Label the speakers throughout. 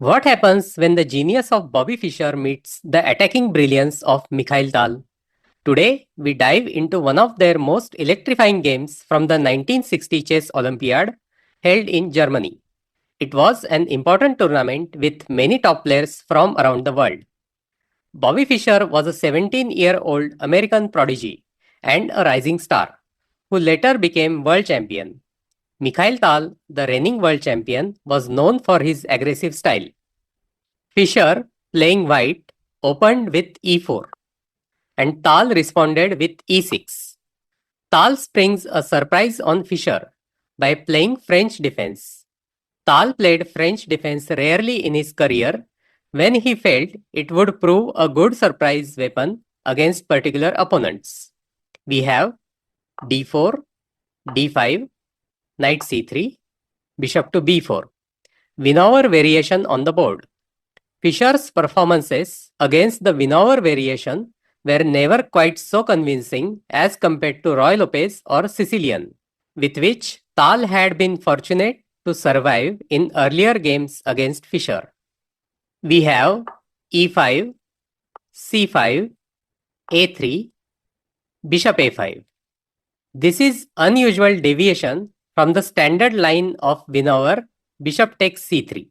Speaker 1: What happens when the genius of Bobby Fischer meets the attacking brilliance of Mikhail Tal? Today, we dive into one of their most electrifying games from the 1960 Chess Olympiad held in Germany. It was an important tournament with many top players from around the world. Bobby Fischer was a 17-year-old American prodigy and a rising star who later became world champion. Mikhail Tal, the reigning world champion, was known for his aggressive style. Fischer, playing white, opened with e4 and Tal responded with e6. Tal springs a surprise on Fischer by playing French defense. Tal played French defense rarely in his career when he felt it would prove a good surprise weapon against particular opponents. We have d4, d5, knight c3, bishop to b4. Winover variation on the board. Fischer's performances against the Winover variation were never quite so convincing as compared to Roy Lopez or Sicilian, with which Tal had been fortunate to survive in earlier games against Fischer. We have e5, c5, a3, bishop a5. This is unusual deviation from the standard line of Winover, bishop takes c3.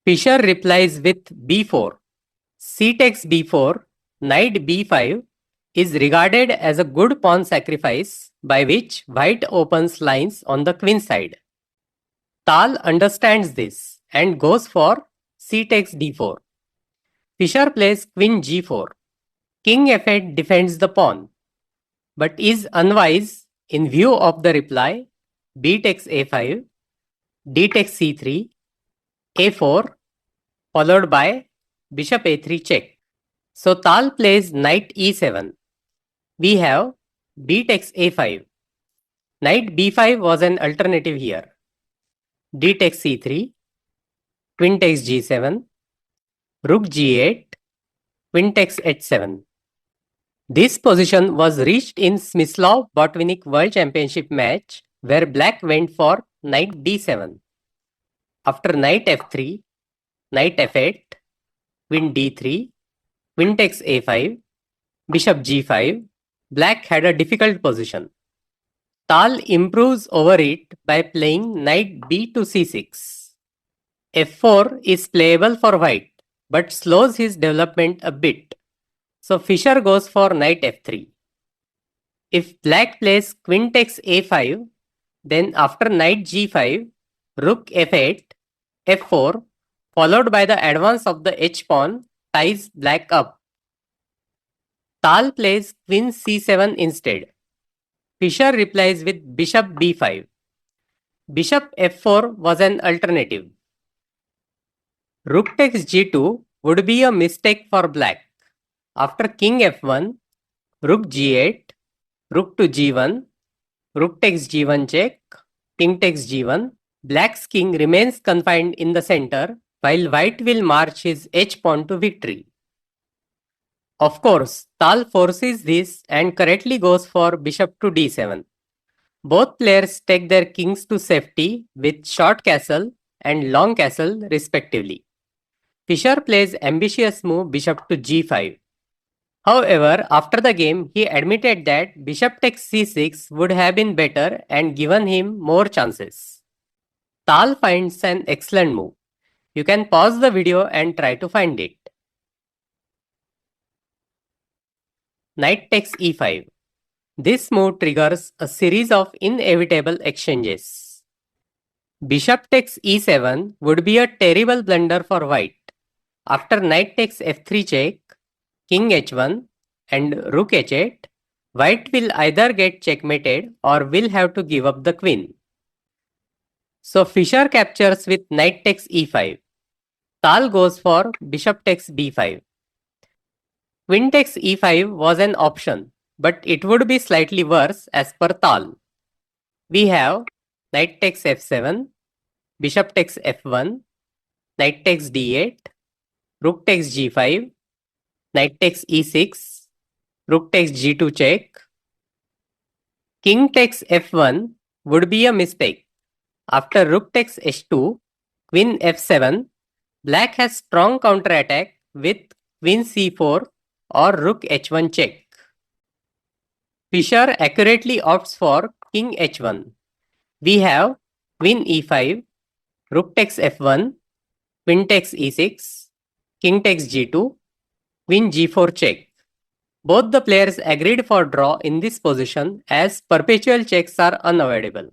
Speaker 1: Fischer replies with b4. C takes b4, knight b5 is regarded as a good pawn sacrifice by which white opens lines on the queen side. Tal understands this and goes for c takes d4. Fischer plays queen g4. King f8 defends the pawn, but is unwise in view of the reply b takes a5, d takes c3, a4, followed by bishop a3 check. So Tal plays knight e7. We have b takes a5. Knight b5 was an alternative here. D takes c3, queen takes g7, rook g8, queen takes h7. This position was reached in Smyslov Botvinnik World Championship match where black went for knight d7. After knight f3, knight f8, queen d3, queen takes a5, bishop g5, black had a difficult position. Tal improves over it by playing knight b to c6. f4 is playable for white, but slows his development a bit. So Fischer goes for knight f3. If black plays queen takes a5, then after knight g5, rook f8, f4, followed by the advance of the h-pawn, ties black up. Tal plays queen c7 instead. Fischer replies with bishop b5. Bishop f4 was an alternative. Rook takes g2 would be a mistake for black. After king f1, rook g8, rook to g1, rook takes g1 check, king takes g1, black's king remains confined in the center while white will march his h-pawn to victory. Of course, Tal foresees this and correctly goes for bishop to d7. Both players take their kings to safety with short castle and long castle respectively. Fischer plays ambitious move bishop to g5. However, after the game, he admitted that bishop takes c6 would have been better and given him more chances. Tal finds an excellent move. You can pause the video and try to find it. Knight takes e5. This move triggers a series of inevitable exchanges. Bishop takes e7 would be a terrible blunder for white. After knight takes f3 check, king h1 and rook h8, white will either get checkmated or will have to give up the queen. So Fischer captures with knight takes e5. Tal goes for bishop takes b5. Queen takes e5 was an option, but it would be slightly worse as per Tal. We have knight takes f7, bishop takes f1, knight takes d8, rook takes g5, knight takes e6, rook takes g2 check. King takes f1 would be a mistake. After rook takes h2, queen f7, Black has strong counterattack with queen c4 or rook h1 check. Fischer accurately opts for king h1. We have queen e5, rook takes f1, queen takes e6, king takes g2, queen g4 check. Both the players agreed for draw in this position as perpetual checks are unavoidable.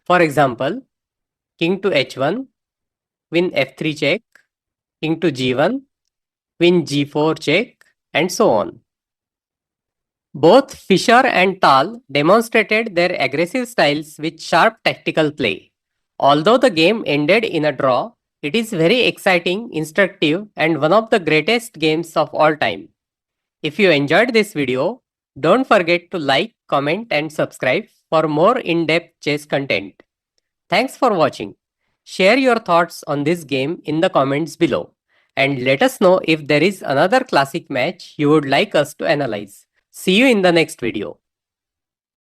Speaker 1: For example, king to h1, queen f3 check, king to g1, queen g4 check, and so on. Both Fischer and Tal demonstrated their aggressive styles with sharp tactical play. Although the game ended in a draw, it is very exciting, instructive, and one of the greatest games of all time. If you enjoyed this video, don't forget to like, comment, and subscribe for more in-depth chess content. Thanks for watching. Share your thoughts on this game in the comments below, and let us know if there is another classic match you would like us to analyze. See you in the next video.